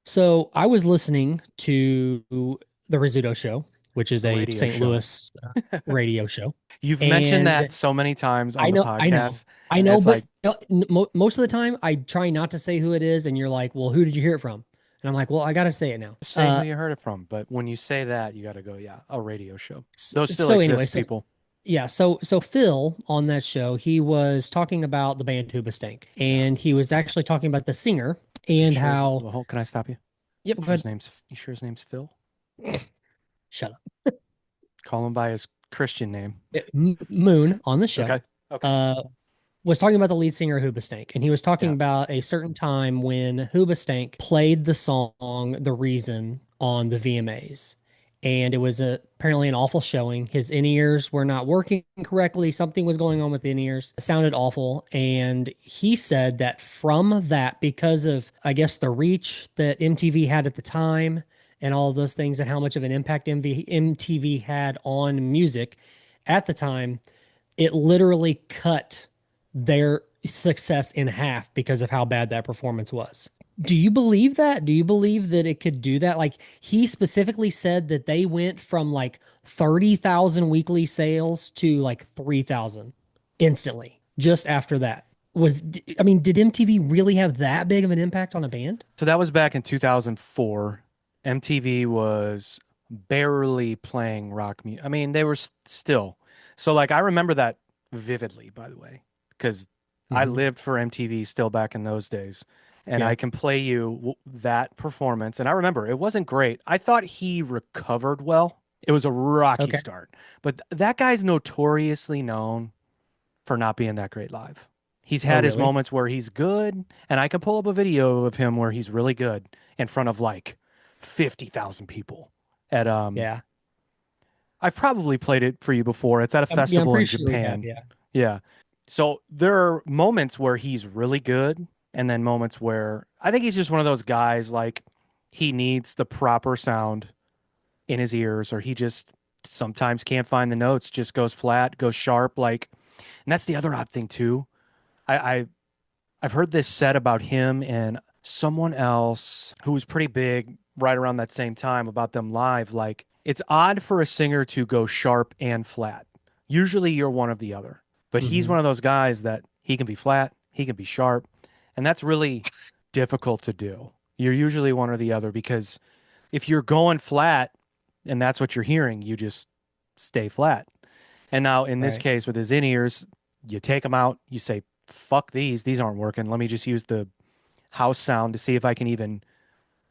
So I was listening to the Rizzuto Show, which is The a radio St. show. Louis radio show, You've mentioned and that so many times on I the know, I know, podcast. I And know, it's but like, most of the time I try not to say who it is, and you're like, "Well, who did you hear it from?" And I'm like, "Well, I gotta say it now." say who you heard it from. But when you say that, you got to go, yeah, a radio show. Those still So anyway, exist, so people. yeah, so Phil on that show, he was talking about the band Hoobastank, Yeah. and he was actually talking about the singer Are you and sure how. can I stop you? Yep, Sure but his name's, you sure his name's Phil? shut up. Call him by his Christian name. Moon on the show. Okay. Okay. Uh, was talking about the lead singer Hoobastank, and he was talking Yeah. about a certain time when Hoobastank played the song "The Reason" on the VMAs, and it was apparently an awful showing. His in-ears were not working correctly. Something was going on with the in-ears. It sounded awful, and he said that from that, because of I guess the reach that MTV had at the time. And all of those things, and how much of an impact MTV had on music at the time, it literally cut their success in half because of how bad that performance was. Do you believe that? Do you believe that it could do that? Like he specifically said that they went from like 30,000 weekly sales to like 3,000 instantly just after that. I mean, did MTV really have that big of an impact on a band? So that was back in 2004. MTV was barely playing rock music. I mean, they were still. So, like, I remember that vividly, by the way, because I Hmm. lived for MTV still back in those days. And Yeah. I can play you that performance. And I remember it wasn't great. I thought he recovered well. It was a rocky Okay. start. But that guy's notoriously known for not being that great live. He's Oh, had his really? moments where he's good, and I can pull up a video of him where he's really good in front of like 50,000 people at Yeah. I've probably played it for you before. It's at a Yeah, I'm festival pretty in sure we have. Japan. Yeah. Yeah. So there are moments where he's really good and then moments where I think he's just one of those guys like he needs the proper sound in his ears or he just sometimes can't find the notes, just goes flat, goes sharp like and that's the other odd thing too. I I've heard this said about him and someone else who was pretty big right around that same time about them live. Like, it's odd for a singer to go sharp and flat. Usually you're one of the other. But he's Hmm. one of those guys that he can be flat, he can be sharp, and that's really difficult to do. You're usually one or the other because if you're going flat and that's what you're hearing, you just stay flat. And now in this Right. case with his in-ears, you take them out, you say, fuck these aren't working. Let me just use the house sound to see if I can even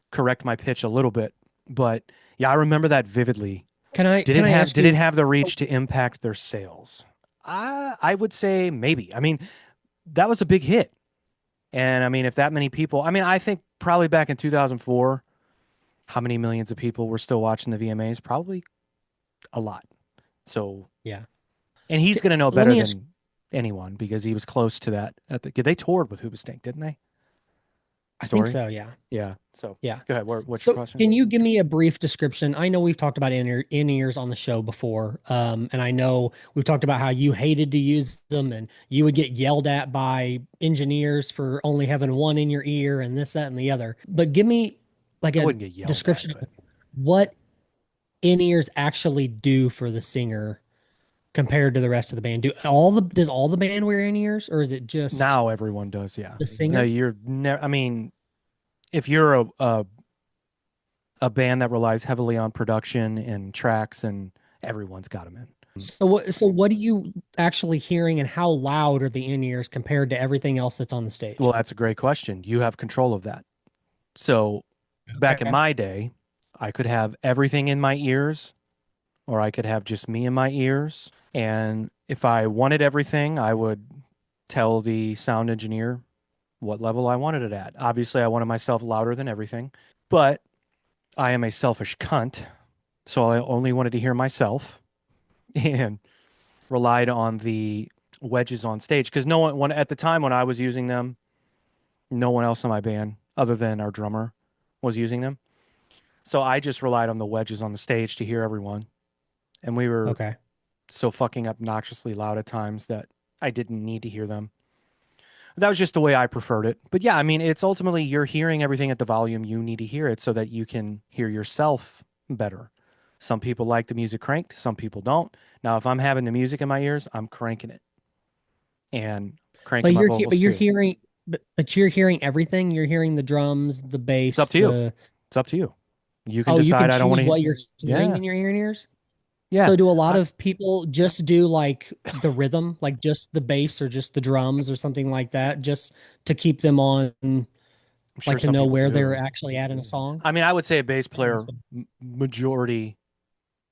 correct my pitch a little bit. But yeah, I remember that vividly. Can I ask Did it you? have the reach to impact their sales? I would say maybe. I mean, that was a big hit. And I mean, if that many people, I mean, I think probably back in 2004, how many millions of people were still watching the VMAs? Probably a lot. So, Yeah. and he's going to know Let better me ask. than anyone because he was close to that. They toured with Hoobastank, didn't they? I think Story. so. Yeah. Yeah. So Yeah. go ahead. What's your So, question? can you give me a brief description? I know we've talked about in-ears on the show before, and I know we've talked about how you hated to use them, and you would get yelled at by engineers for only having one in your ear, and this, that, and the other. But give me like I a wouldn't get yelled at, description of but what in-ears actually do for the singer compared to the rest of the band. Does all the band wear in-ears, or is it just now everyone does. Yeah. the No, singer? you're never. I mean, if you're a band that relies heavily on production and tracks, and everyone's got them in. So what are you actually hearing, and how loud are the in-ears compared to everything else that's on the Well, stage? that's a great question. You have control of that. So back in Okay. my day, I could have everything in my ears, or I could have just me in my ears. And if I wanted everything, I would tell the sound engineer what level I wanted it at. Obviously, I wanted myself louder than everything, but I am a selfish cunt, so I only wanted to hear myself and relied on the wedges on stage because no one at the time when I was using them, no one else in my band other than our drummer was using them. So I just relied on the wedges on the stage to hear everyone, and we were Okay. so fucking obnoxiously loud at times that I didn't need to hear them. That was just the way I preferred it. But yeah, I mean, it's ultimately you're hearing everything at the volume you need to hear it so that you can hear yourself better. Some people like the music cranked, some people don't. Now, if I'm having the music in my ears, I'm cranking it and cranking my But vocals you're too. hearing, but you're hearing everything. You're hearing the drums, the It's up bass, to you. the. It's up to you. You can Oh, you decide can I don't want choose to hear. what you're hearing Yeah. in your ears. Yeah. So do a lot I, of people just do like the rhythm, like just the bass or just the drums or something like that, just to keep them on, I'm sure like to some know people where they're do. actually at in a song? I mean, I would say a bass player, Awesome. majority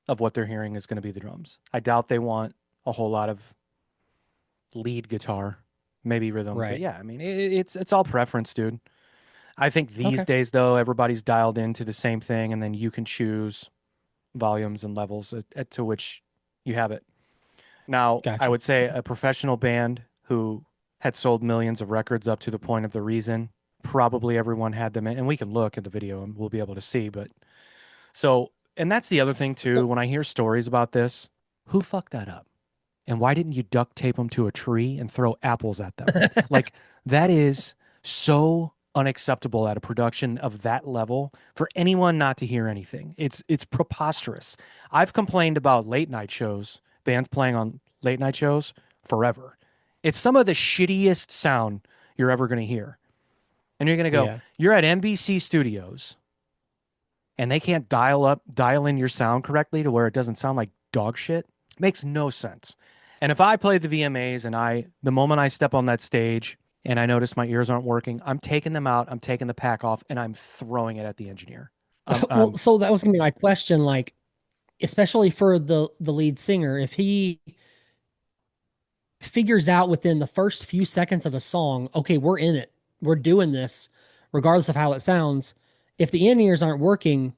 of what they're hearing is going to be the drums. I doubt they want a whole lot of lead guitar, maybe rhythm. But Right. yeah, I mean, it's all preference, dude. I think these Okay. days though, everybody's dialed into the same thing, and then you can choose volumes and levels to which you have it. Now, I Gotcha. would say a professional band who had sold millions of records up to the point of the reason, probably everyone had them, and we can look at the video and we'll be able to see. But so, and that's the other thing too. So, When I hear stories about this, who fucked that up? And why didn't you duct tape them to a tree and throw apples at them? Like, that is so unacceptable at a production of that level for anyone not to hear anything. It's preposterous. I've complained about late night shows, bands playing on late night shows forever. It's some of the shittiest sound you're ever going to hear. And you're going to go, yeah. you're at NBC Studios and they can't dial in your sound correctly to where it doesn't sound like dog shit. Makes no sense. And if I play the VMAs and the moment I step on that stage and I notice my ears aren't working, I'm taking them out, I'm taking the pack off, and I'm throwing it at the engineer. I'm, Well, I'm so that was gonna be my question, like, especially for the lead singer, if he figures out within the first few seconds of a song, okay, we're in it, we're doing this, regardless of how it sounds. If the in ears aren't working,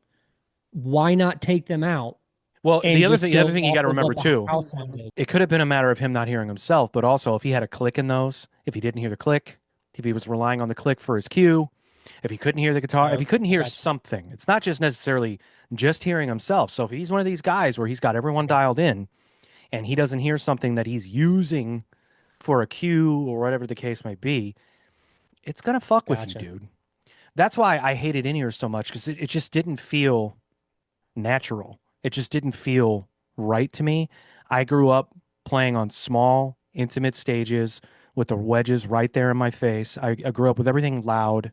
why not take them out well. and just The go other thing you off got to of remember what the too, house sound is? it could have been a matter of him not hearing himself, but also if he had a click in those, if he didn't hear the click, if he was relying on the click for his cue, if he couldn't hear the guitar, if he Okay, couldn't I hear got you. something, it's not just necessarily just hearing himself. So if he's one of these guys where he's got everyone dialed in and he doesn't hear something that he's using for a cue or whatever the case may be, it's gonna fuck with you, Gotcha. dude. That's why I hated in ears so much because it just didn't feel natural. It just didn't feel right to me. I grew up playing on small, intimate stages with the wedges right there in my face. I grew up with everything loud.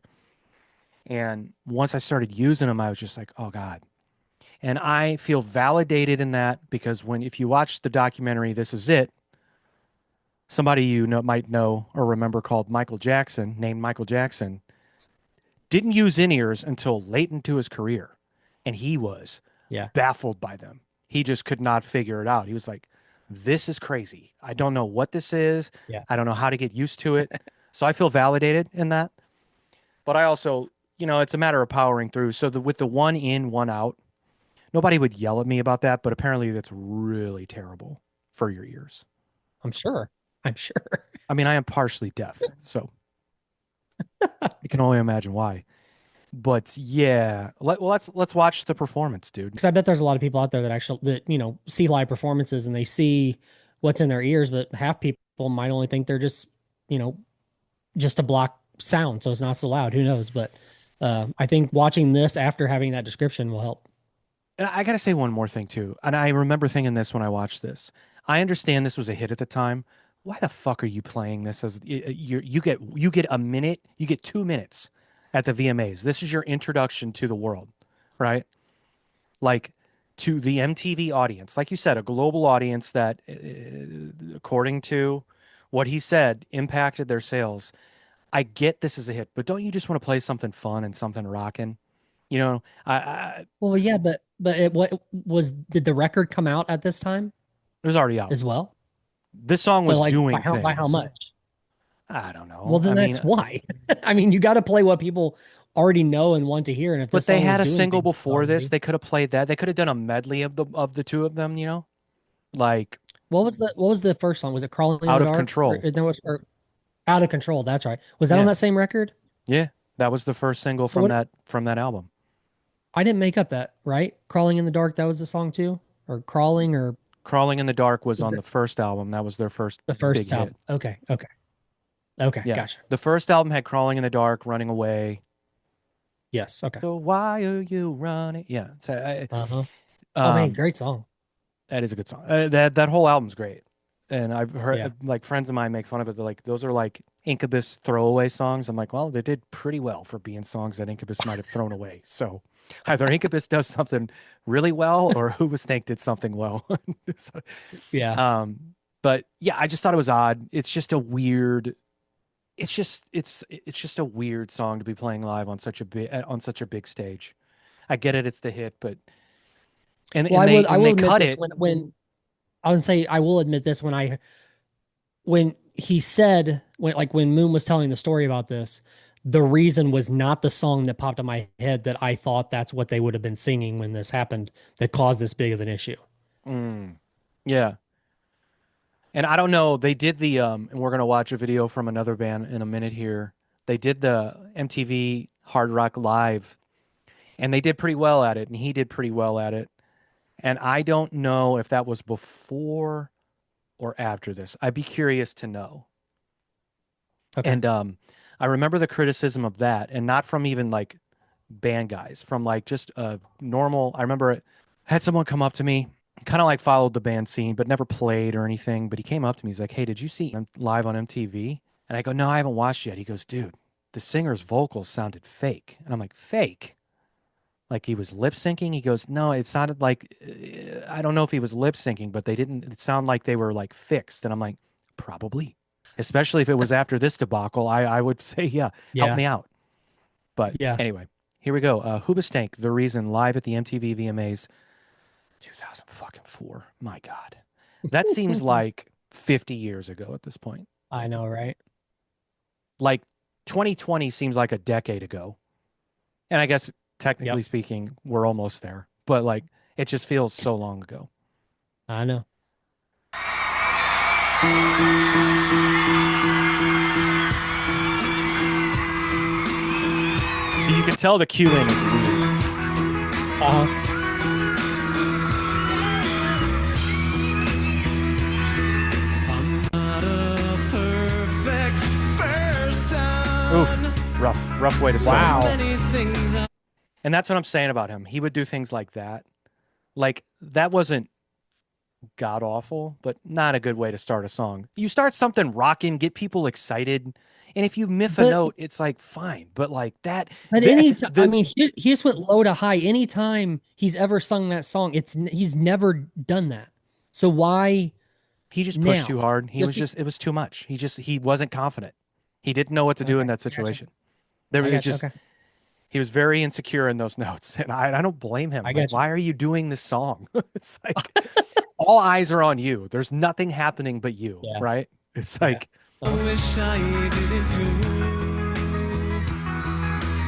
And once I started using them, I was just like, oh God. And I feel validated in that because if you watch the documentary, This Is It, somebody might know or remember called Michael Jackson, named Michael Jackson, didn't use in ears until late into his career. And he was Yeah. baffled by them. He just could not figure it out. He was like, this is crazy. I don't know what this is. Yeah. I don't know how to get used to it. So I feel validated in that. But I also, it's a matter of powering through. So with the one in, one out, nobody would yell at me about that, but apparently that's really terrible for your ears. I'm sure. I'm sure. I mean, I am partially deaf, so I can only imagine why. But yeah, let's watch the performance, dude. Because I bet there's a lot of people out there that actually that see live performances and they see what's in their ears, but half people might only think they're just you know just a block sound, so it's not so loud. Who knows? But I think watching this after having that description will help. And I gotta say one more thing too. And I remember thinking this when I watched this. I understand this was a hit at the time. Why the fuck are you playing this as you get a minute, you get 2 minutes at the VMAs. This is your introduction to the world, right? Like to the MTV audience, like you said, a global audience that, according to what he said, impacted their sales. I get this is a hit, but don't you just want to play something fun and something rocking? You know, Well, yeah, but what was did the record come out at this time it was already out. as well? This song But was like doing by how things. much? I don't Well, know. I then mean, that's why. I mean, you got to play what people already know and want to hear. And if this but they song was had a doing single things before this. already, They could have played that. They could have done a medley of the two of them, like what was the first song? Was it "Crawling in Out the of Dark" Control. or "Out of Control"? That's right. Was that on Yeah. that same record? Yeah. That was the first single So from what? that album. I didn't make up that, right? "Crawling in the Dark" that was the song too, or "Crawling" or. Crawling in the Dark was Was on the it first album. That was their first the big first hit. album? Okay, okay. Okay, Yeah. gotcha. The first album had Crawling in the Dark, Running Away. Yes. Okay. So why are you running? Yeah. So Uh-huh. Oh man, um, great song. that is a good song. That whole album's great. And I've heard Yeah. like friends of mine make fun of it. They're like, those are like Incubus throwaway songs. I'm like, well, they did pretty well for being songs that Incubus might have thrown away. So either Incubus does something really well or Hoobastank did something well. So, Yeah. um, but yeah, I just thought it was odd. It's just a weird. It's just a weird song to be playing live on such a big stage. I get it, it's the hit, but Well, and they I when will they admit cut this it, when I would say I will admit this when he said when Moon was telling the story about this, the reason was not the song that popped in my head that I thought that's what they would have been singing when this happened that caused this big of an issue. mm, yeah. And I don't know, they did and we're gonna watch a video from another band in a minute here. They did the MTV Hard Rock Live, and they did pretty well at it, and he did pretty well at it. And I don't know if that was before or after this. I'd be curious to know. Okay. And I remember the criticism of that, and not from even like band guys, from like just a normal. I remember it had someone come up to me, kind of like followed the band scene, but never played or anything. But he came up to me, he's like, "Hey, did you see him live on MTV?" And I go, "No, I haven't watched yet." He goes, "Dude, the singer's vocals sounded fake," and I'm like, "Fake?" Like he was lip syncing. He goes, "No, it sounded like I don't know if he was lip syncing, but they didn't. It sounded like they were like fixed." And I'm like, "Probably." Especially if it was after this debacle, I would say, yeah, help Yeah. me out. But Yeah. anyway, here we go. Hoobastank, The Reason, live at the MTV VMAs, 2004. My God. That seems like 50 years ago at this point. I know, right? Like 2020 seems like a decade ago. And I guess technically Yep. speaking, we're almost there. But like it just feels so long ago. I know. So you can tell the cueing is weird. Uh-huh. Oof. Rough way to start. Wow. And that's what I'm saying about him. He would do things like that. Like that wasn't god awful, but not a good way to start a song. You start something rocking, get people excited, and if you miss a But note, it's like fine. But like that, but I the mean, he just went low to high. Anytime he's ever sung that song, he's never done that. So why he just pushed too now? hard. Just be, It was too much. He wasn't confident. He didn't know what to do in okay. that I got you. situation. There I was got you. just Okay. he was very insecure in those notes, and I don't blame him. I Like, got you. why are you doing this song? It's like all eyes are on you. There's nothing happening but you, Yeah. right? It's Yeah. like Uh-huh. wish I didn't do,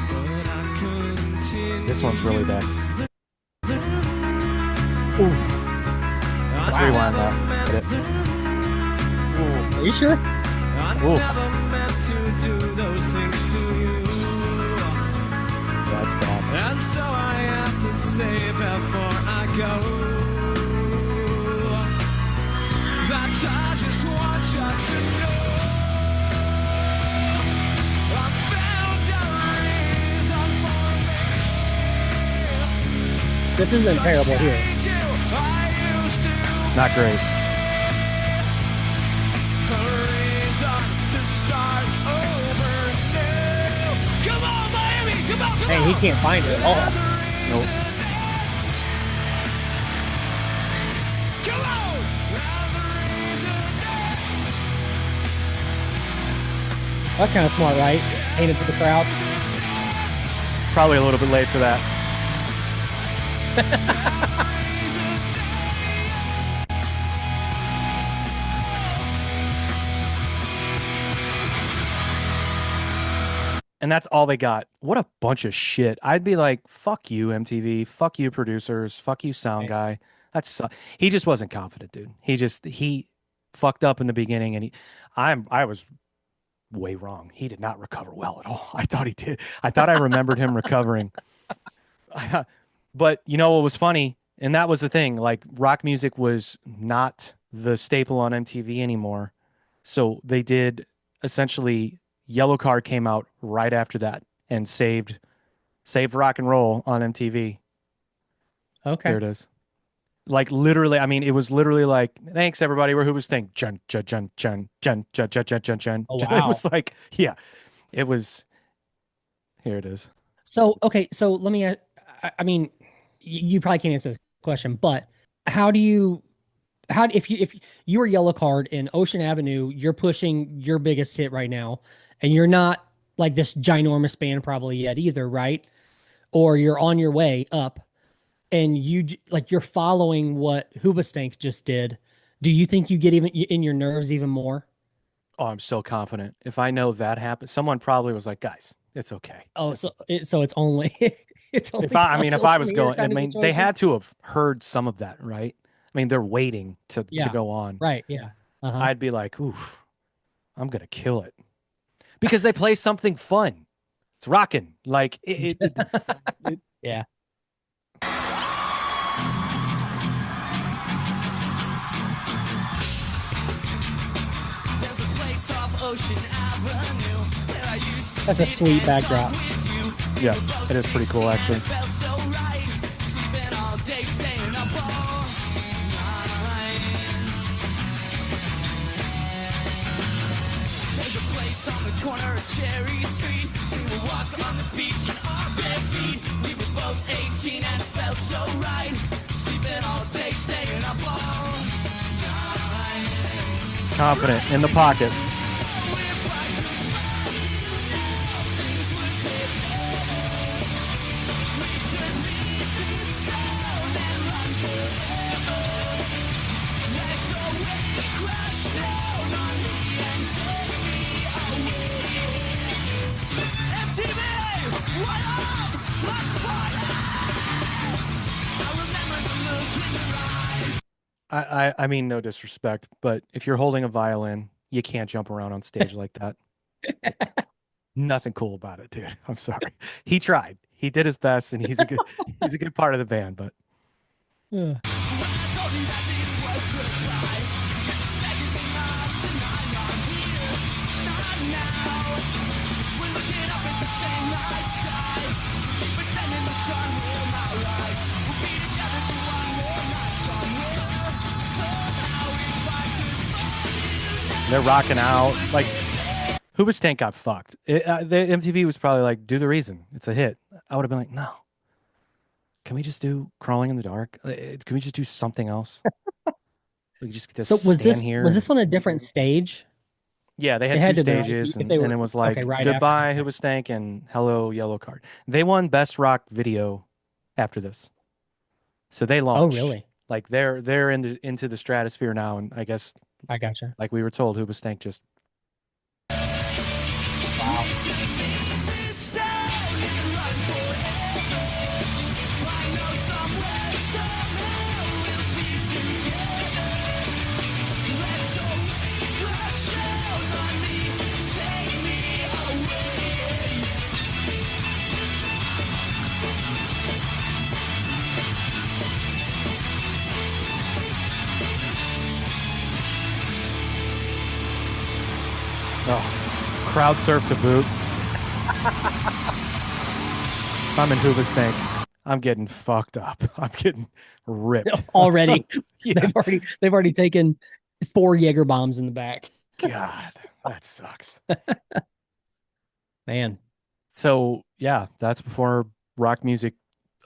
but I continue. This one's really bad. Oof. Let's Wow. rewind that. Hit it. Ooh. Are you sure? Oof. That's bad. And so I have to say before I go that I just want you to know I found a reason for me This isn't to terrible here. change you. I used to. It's not great. A reason to start over new. Come on, Miami. Come on, come Hey, he on. can't find it at all. Nope. Come on. That's kind of smart, right? Painted for the crowd. Probably a little bit late for that. And that's all they got. What a bunch of shit. I'd be like, fuck you, MTV. Fuck you, producers. Fuck you, sound Right. guy. He just wasn't confident, dude. He fucked up in the beginning, and I was way wrong. He did not recover well at all. I thought he did. I thought I remembered him recovering. But you know what was funny? And that was the thing. Like rock music was not the staple on MTV anymore. So they did essentially Yellow Card came out right after that and saved rock and roll on MTV. Here Okay. it is. Like literally, I mean, it was literally like, thanks everybody, we're Who Stink. Jun, jun, jun, jun, jun, jun, jun, jun, jun, jun. Oh It wow. was like, yeah, it was. Here it is. So okay, so let me. I mean, you probably can't answer this question, but how do you how if you were Yellow Card in Ocean Avenue, you're pushing your biggest hit right now, and you're not like this ginormous band probably yet either, right? Or you're on your way up, and like you're following what Hoobastank just did. Do you think you get even in your nerves even more? Oh, I'm so confident. If I know that happened, someone probably was like, guys, it's okay. Oh, so it's only it's If only I mean, if downhill I from was here going, I kind of mean, they situation. had to have heard some of that, right? I mean, they're waiting to Yeah. go on. Right. Yeah. Uh-huh. I'd be like, oof, I'm gonna kill it because they play something fun. It's rocking. Like it Yeah. There's a place off Ocean Avenue where I used to That's a sit sweet and talk backdrop. with you. We yeah, were both it is so pretty cool scared actually. and felt so right. Sleeping all day, staying up all night. There's a place on the corner of Cherry Street. We would walk on the beach in our bare feet. We were both 18 and it felt so right. Sleeping all day, staying up all night. Confident in the pocket. I mean, no disrespect, but if you're holding a violin, you can't jump around on stage like that. Nothing cool about it, dude. I'm sorry. He tried. He did his best, and he's a good part of the band. But Yeah. they're rocking out. Like Hoobastank got fucked. The MTV was probably like, "Do the reason." It's a hit. I would have been like, "No, can we just do Crawling in the Dark? Can we just do something else? We just get to So stand was here." this on a different stage? Yeah, they It had two had to have been right stages, if they and were it was okay like right after. "Goodbye, Okay. Hoobastank," and "Hello, Yellow Card." They won Best Rock Video after this, so they Oh, launched. really? Like they're into the stratosphere now, and I guess I gotcha. like we were told, Hoobastank just Wow. oh, crowd surf to boot. I'm in Hoobastank. I'm getting fucked up. I'm getting ripped. Already, Yeah. they've already taken 4 Jaeger bombs in the back. God, that sucks. Man. So yeah, that's before rock music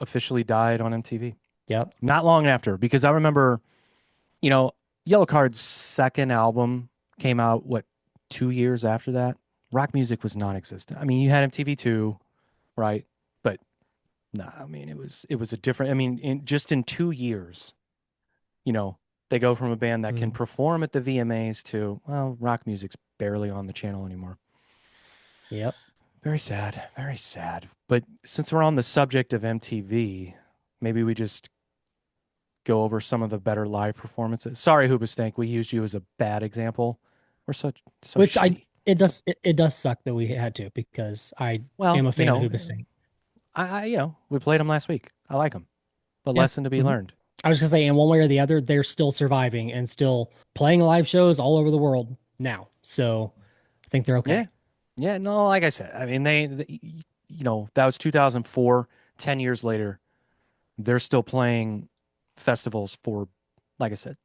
officially died on MTV. Yep. Not long after, because I remember, you know, Yellow Card's second album came out, what, 2 years after that? Rock music was non-existent. I mean, you had MTV2, right? But nah, I mean, it was a different, I mean, just in 2 years, you know, they go from a band that can Mm. perform at the VMAs to, well, rock music's barely on the channel anymore. Yep. Very sad, very sad. But since we're on the subject of MTV, maybe we just go over some of the better live performances. Sorry, Hoobastank, we used you as a bad example. We're so Which shitty. it does suck that we had to because I am Well, a fan of Hoobastank. we played them last week. I like them, but Yeah. lesson to be Mhm. learned. I was gonna say, in one way or the other, they're still surviving and still playing live shows all over the world now. So think they're Yeah. okay. Yeah, no, like I said, I mean that was 2004. 10 years later, they're still playing festivals for, like I said,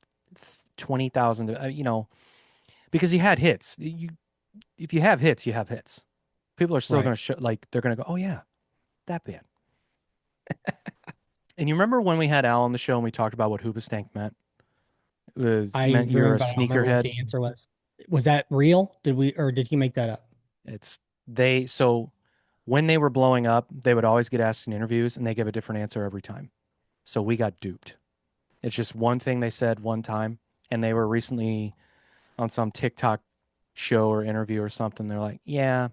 20,000, because you had hits. If you have hits, you have hits. People are still going Right. to show, like, they're going to go, oh, yeah, that band. And you remember when we had Al on the show and we talked about what Hoobastank meant? It was I meant you're remember, a but I don't remember what sneakerhead. the answer was. Was that real? Did we, or did he make that up? So when they were blowing up, they would always get asked in interviews and they give a different answer every time. So we got duped. It's just one thing they said one time, and they were recently on some TikTok show or interview or something. They're like, yeah,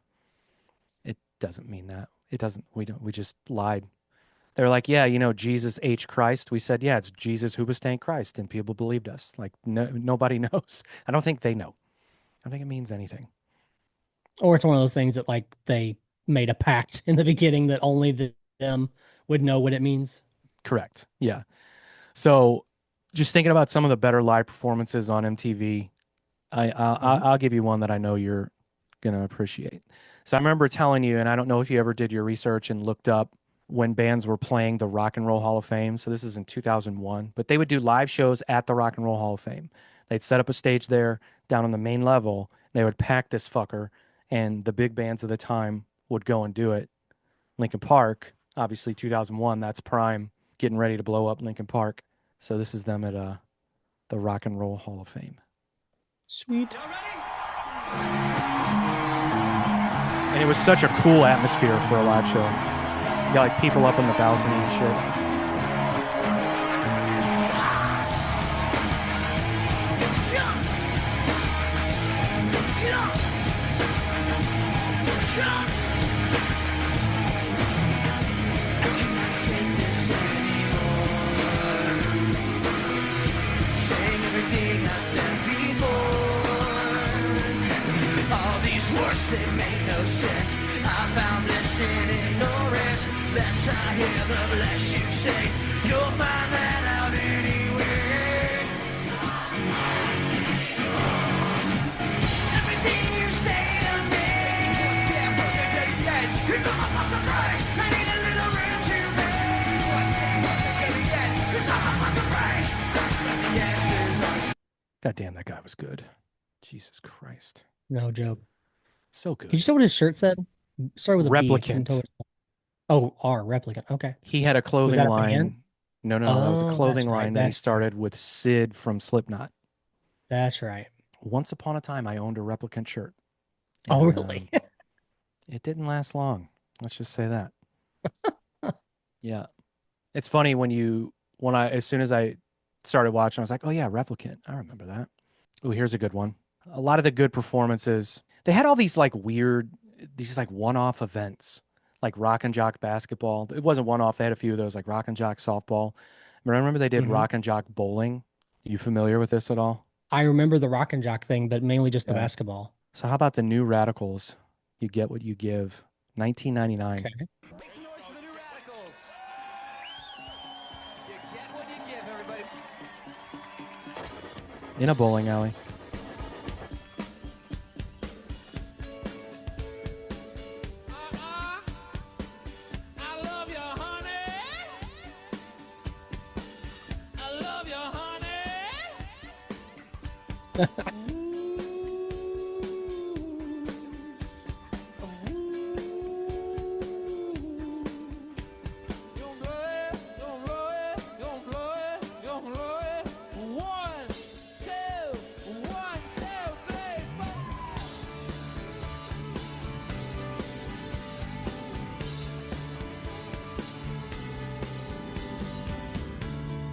it doesn't mean that. It doesn't, we just lied. They're like, yeah, Jesus H. Christ. We said, yeah, it's Jesus Hoobastank Christ. And people believed us. Like, no, nobody knows. I don't think they know. I don't think it means anything. Or it's one of those things that like they made a pact in the beginning that only them would know what it means. Correct. Yeah. So just thinking about some of the better live performances on MTV, Mhm. I'll give you one that I know you're going to appreciate. So I remember telling you, and I don't know if you ever did your research and looked up when bands were playing the Rock and Roll Hall of Fame. So this is in 2001, but they would do live shows at the Rock and Roll Hall of Fame. They'd set up a stage there down on the main level. They would pack this fucker, and the big bands of the time would go and do it. Lincoln Park, obviously 2001, that's prime, getting ready to blow up Lincoln Park. So this is them at the Rock and Roll Hall of Fame. Sweet. And it was such a cool atmosphere for a live show. You got like people up on the balcony and shit. Jump! Jump! Jump! I cannot take this anymore. Saying everything I said before. All these words, they make no sense. I found bliss in ignorance. Less I hear, the less you say. You'll find that out anyway. Everything you say to me. Damn, to the edge. You know I'm not so bright. I need a little room to breathe. To the edge. 'Cause I'm not so bright. The answers are God damn, that guy was good. Jesus Christ. No joke. So Could you good. say what his shirt said? Started with a B. I couldn't tell Replicant. what. Oh, R, replicant. Okay. He had a Was clothing that a band? line. No, no, no. That was a Oh, clothing that's right. line that he That's right. started with Sid from Slipknot. That's right. Once upon a time, I owned a replicant shirt. Oh, And really? it didn't last long. Let's just say that. Yeah. It's funny as soon as I started watching, I was like, oh yeah, replicant. I remember that. Oh, here's a good one. A lot of the good performances. They had all these like these like one-off events, like Rock and Jock basketball. It wasn't one-off. They had a few of those, like Rock and Jock softball. But I remember they did hmm Rock and Jock bowling. You familiar with this at all? I remember the rock and jock thing, but mainly just the Yeah. basketball. So how about the New Radicals? You get what you give. 1999. Okay. Make some noise for the new radicals. You get what you give, everybody. In a bowling alley. I love you, honey. I love you, honey. One, two, one, two, three, four.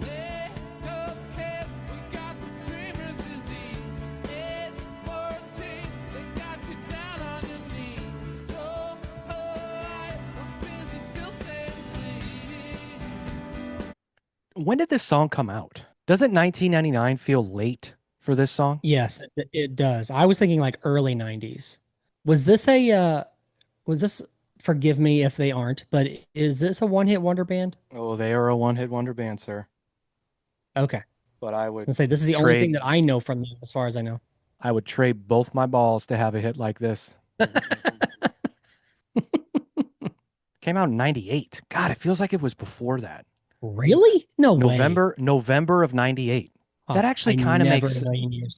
Wake up, kids, we got the dreamer's disease. It's 14, they got you down on your knees. So polite, we're busy still saying please. When did this song come out? Doesn't 1999 feel late for this song? Yes, it does. I was thinking like early 90s. Was this a was this, forgive me if they aren't, but is this a one-hit wonder band? Oh, they are a one-hit wonder band, sir. Okay. But I would And say this is the only thing trade that I know from them as far as I know. I would trade both my balls to have a hit like this. Came out in 98. God, it feels like it was before that. Really? No way. November of 98. That actually I kind of never in makes a million years.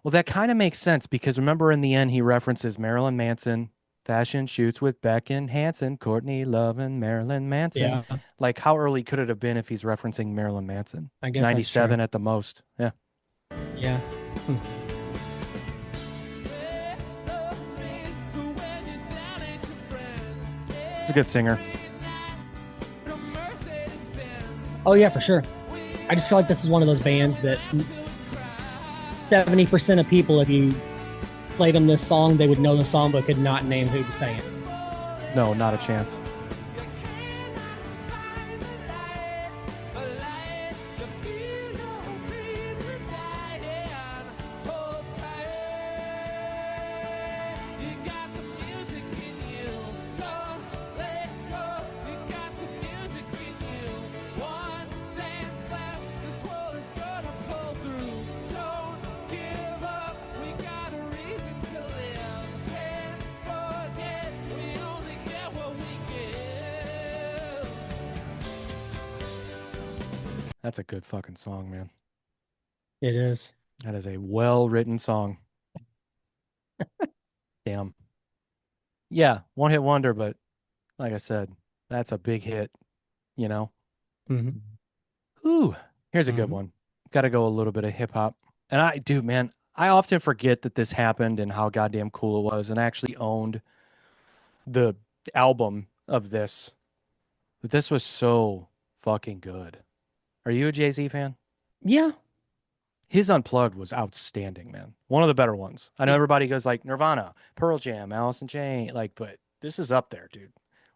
well, that kind of makes sense because remember in the end he references Marilyn Manson, fashion shoots with Beck and Hanson, Courtney Love and Marilyn Manson. Yeah, Like how early could it have been if he's referencing Marilyn Manson? I guess that's true. 97 at the most. Yeah. Yeah. Hmm. He's a good singer. Oh yeah, for sure. I just feel like this is one of those bands that 70% of people, if you played them this song, they would know the song but could not name who sang it. No, not a chance. That's a good fucking song, man. It is. That is a well-written song. Damn. Yeah, one hit wonder, but like I said, that's a big hit, you know? Mm-hmm. Ooh, here's a good one. Got to go a little bit of hip hop. And dude, man, I often forget that this happened and how goddamn cool it was and I actually owned the album of this. But this was so fucking good. Are you a Jay-Z fan? Yeah. His Unplugged was outstanding, man. One of the better ones. I know everybody goes like Nirvana, Pearl Jam, Alice in Chains, like, but this is up there, dude.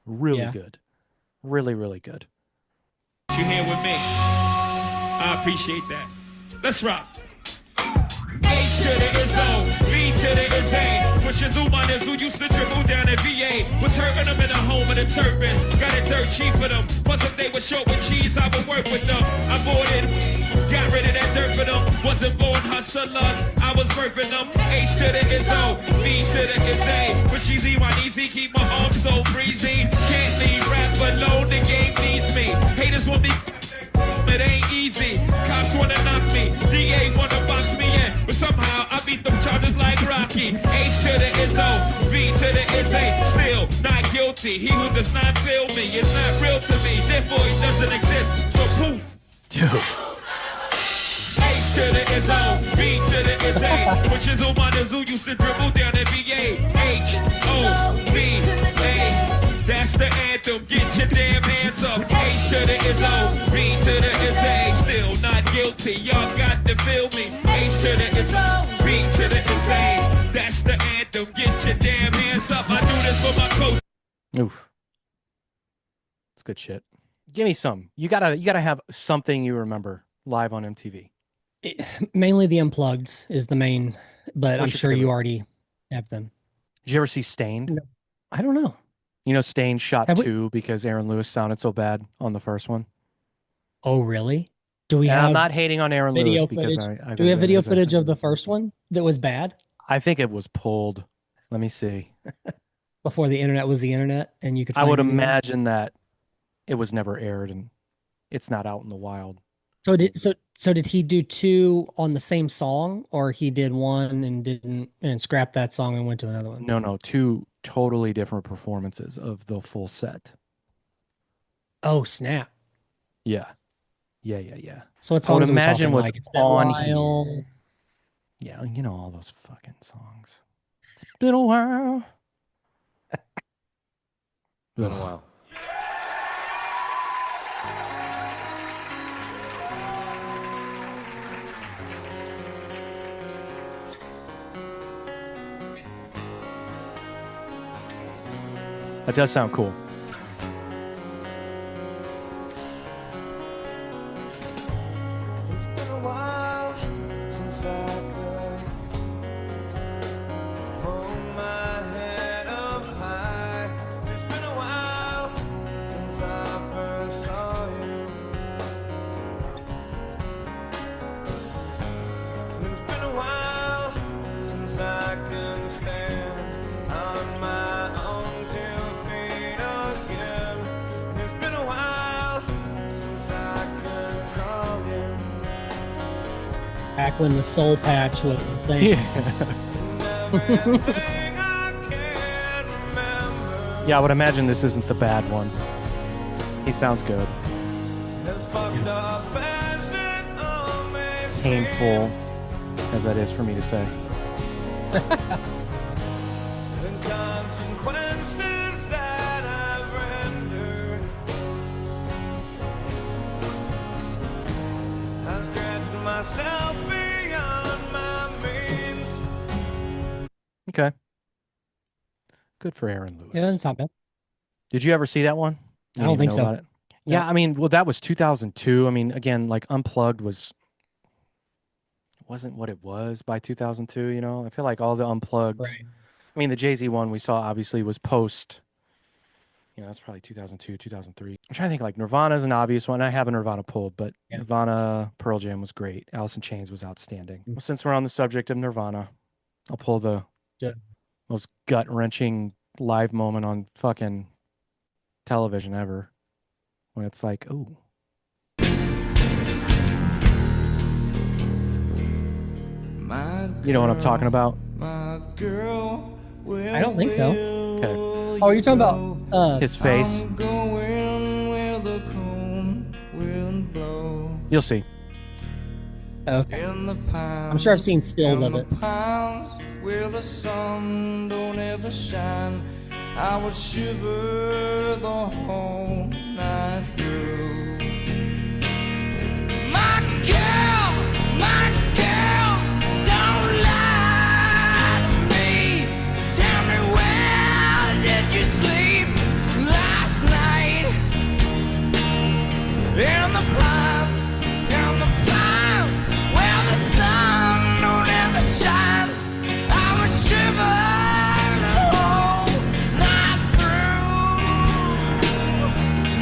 Really good. Really, really good. You here with me? I appreciate that. Let's rock. H to the Izzo, V to the Izzy. Pushes Umanas who used to dribble down at VA. Was hurting them in the home of the Turpins. Got it dirt cheap for them. Plus if they were short with cheese, I would work with them. I bought it, got rid of that dirt for them. Wasn't born hustlers, I was birthing them. H to the Izzo, V to the Izzy. But she's easy, keep my arms so breezy. Can't leave rap alone, the game needs me. Haters want me, it ain't easy. Cops wanna knock me, DA wanna box me in. But somehow I beat them charges like Rocky. H to the Izzo, V to the Izzy. Still not guilty, he who does not feel me is not real to me, therefore he doesn't exist. So poof. Dude. H to the Izzo, V to the Izzy. Which is Umanas who used to dribble down at VA. H-O-V-A. That's the anthem, get your damn hands up. H to the Izzo, V to the Izzy. Still not guilty, y'all got to feel me. H to the Izzo, V to the Izzy. That's the anthem, get your damn hands up. I do this for my coach. Oof. It's good shit. Give me some. You gotta have something you remember live on MTV. Mainly the Unplugged is the main, but What's I'm your sure you favorite? already have them. Did you ever see Stained? No. I don't know. You know, Stained shot Have we- 2 because Aaron Lewis sounded so bad on the first one. Oh, really? Do we And have I'm not hating on Aaron video Lewis because footage? Do we have video footage of the first one that was bad I think it was pulled. Let me see. before the internet was the internet and you could I find would anything? imagine that it was never aired and it's not out in the wild. So did he do two on the same song, or he did one and didn't and scrapped that song and went to another one? No, 2 totally different performances of the full set. Oh, snap. Yeah. So what I would songs are we imagine talking? what's Like it's been a on while. here. Yeah, you know all those fucking songs. It's been a while. Been a while. That does sound cool. It's been a while since I could hold my head up high. It's been a while since I first saw you. And it's been a while back when the soul patch was the thing. Yeah. Everything I can remember Yeah, I would imagine this isn't the bad one. He sounds good. has fucked up as it all may seem. Painful as that is for me to say. The consequences that I've rendered, I've stretched myself beyond my means. Okay. Good for Aaron Lewis. Yeah, that's not bad. Did you ever see that one? I You don't didn't even think know so. about it. No. Yeah, I mean, well, that was 2002. I mean, again, like Unplugged wasn't what it was by 2002, you know? I feel like all the Unplugged, Right. I mean, the Jay-Z one we saw obviously was post, that's probably 2002, 2003. I'm trying to think like Nirvana's an obvious one. I have a Nirvana pulled, but Yeah. Nirvana, Pearl Jam was great. Alice in Chains was outstanding. Mm. Well, since we're on the subject of Nirvana, I'll pull the Yeah. most gut-wrenching live moment on fucking television ever when it's like, oh, you know what I'm talking about? My girl, I don't think so. Okay. Oh, you're talking about His face. I'm going where the cold wind blows. You'll see. okay. In the pines, I'm sure I've seen stills in of the it. pines where the sun don't ever shine, I would shiver the whole night through. My girl, don't lie to me. Tell me, where did you sleep last night? In the pines, where the sun don't ever shine, I would shiver the whole night through.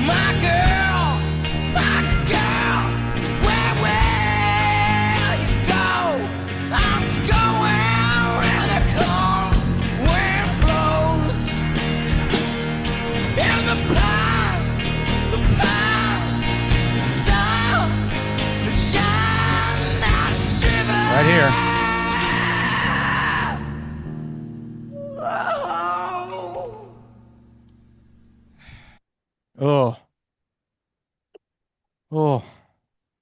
My girl, where will you go? I'm going where the cold wind blows. In the pines, the sun, the shine, I shiver. Right here. Oh. Oh. Oh.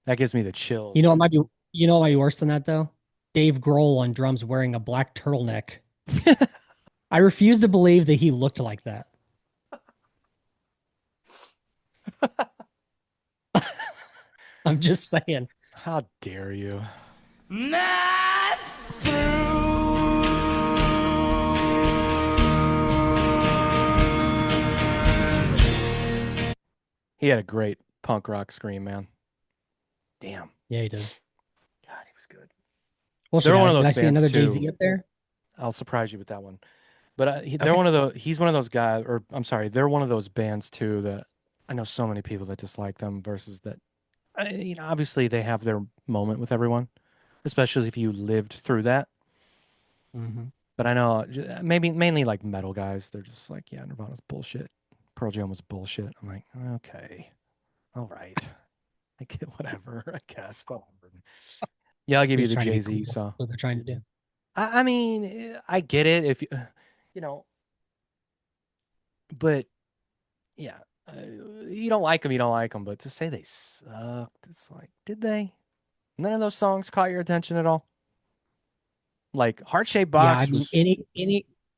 That gives me the chills. You know what might be worse than that though? Dave Grohl on drums wearing a black turtleneck. I refuse to believe that he looked like that. I'm just saying. How dare you? Not He had a great punk rock scream, man. Damn. Yeah, he did. God, he was good. Well, They're one of did those I see bands, another too. Jay-Z up there? I'll surprise you with that one. But they're Okay. one of the. He's one of those guys, or I'm sorry, they're one of those bands too that I know so many people that dislike them versus that. Obviously they have their moment with everyone, especially if you lived through that. Mm-hmm. But I know maybe mainly like metal guys. They're just like, yeah, Nirvana's bullshit. Pearl Jam was bullshit. I'm like, okay, all right, I get whatever. I guess whatever. Yeah, I'll give They're you just the trying to be Jay-Z. cool. So That's what they're trying to do. I mean, I get it if you know, but yeah, you don't like them, you don't like them. But to say they sucked, it's like, did they? None of those songs caught your attention at all. Like Heart Shaped Yeah, I Box mean, was,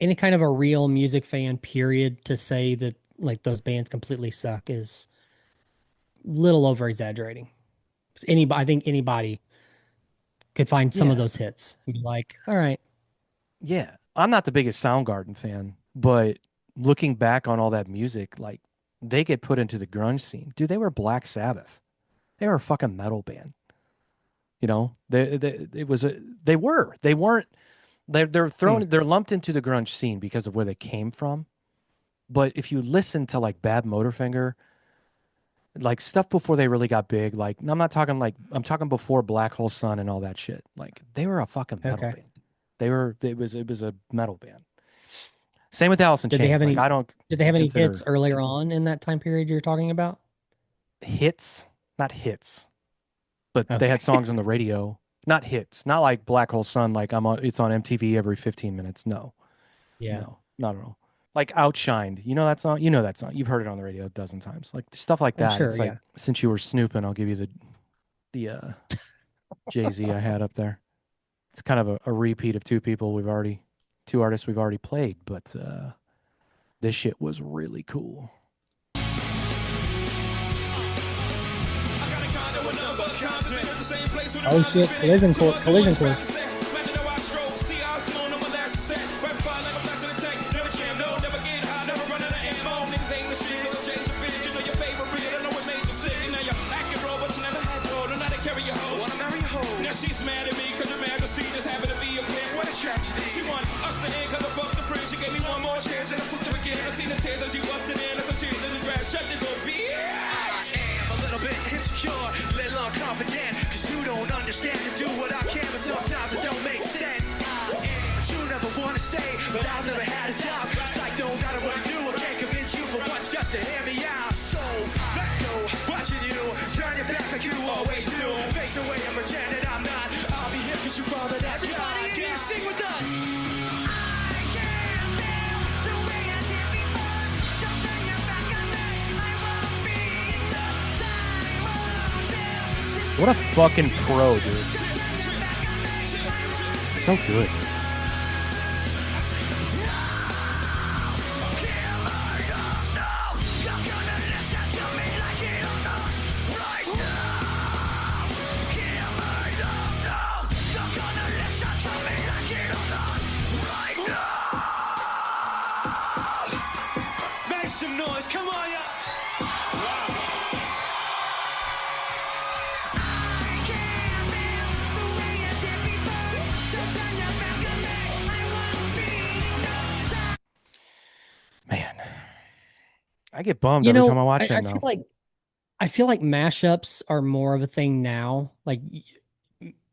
any kind of a real music fan, period, to say that like those bands completely suck is little over exaggerating. Anybody, I think anybody could find some of yeah, those hits and be like, all right. yeah. I'm not the biggest Soundgarden fan, but looking back on all that music, like they get put into the grunge scene. Dude, they were Black Sabbath. They were a fucking metal band. You know, they weren't they're Hmm. thrown they're lumped into the grunge scene because of where they came from. But if you listen to like Bad Motorfinger, like stuff before they really got big, like I'm not talking like I'm talking before Black Hole Sun and all that shit. Like they were a fucking metal Okay. band. It was a metal band. Same with Alice in Did they have Chains. Like any I don't did they have any hits consider earlier on in that time period you're talking about? hits, not hits, but they Okay. had songs on the radio. Not hits, not like Black Hole Sun, like it's on MTV every 15 minutes. No, Yeah. no, not at all. Like Outshined, you know that song? You know that song. You've heard it on the radio a dozen times. Like stuff like I'm that. sure. It's like Yeah. since you were snooping, I'll give you the Jay-Z I had up there. It's kind of a repeat of two artists we've already played, but this shit was really cool. Oh shit! Collision course. She's mad at me cause your majesty just happened to be a pimp. What a tragedy. She want us to end cause I fucked the friend. She gave me one more chance and I put you again. I seen the tears as you busted in. That's what she did. Shut the door, bitch. I am a little bit insecure, a little unconfident. Cause you don't understand and do what I can, but sometimes it don't make sense. But you never wanna say, but I've never had a job. Psych don't matter what I do, I can't convince you for once just to hear me out. So, let go, watching you, turn your back like you always do. Face away and pretend that I'm not. I'll be here cause you father that everybody God. In here, sing with us. I can't feel the way I did before. Don't turn your back on me. I won't be the time. What a fucking pro, dude. So good. Make some noise, come on, y'all. Man, I get bummed every time I watch him now. I feel like mashups are more of a thing now, like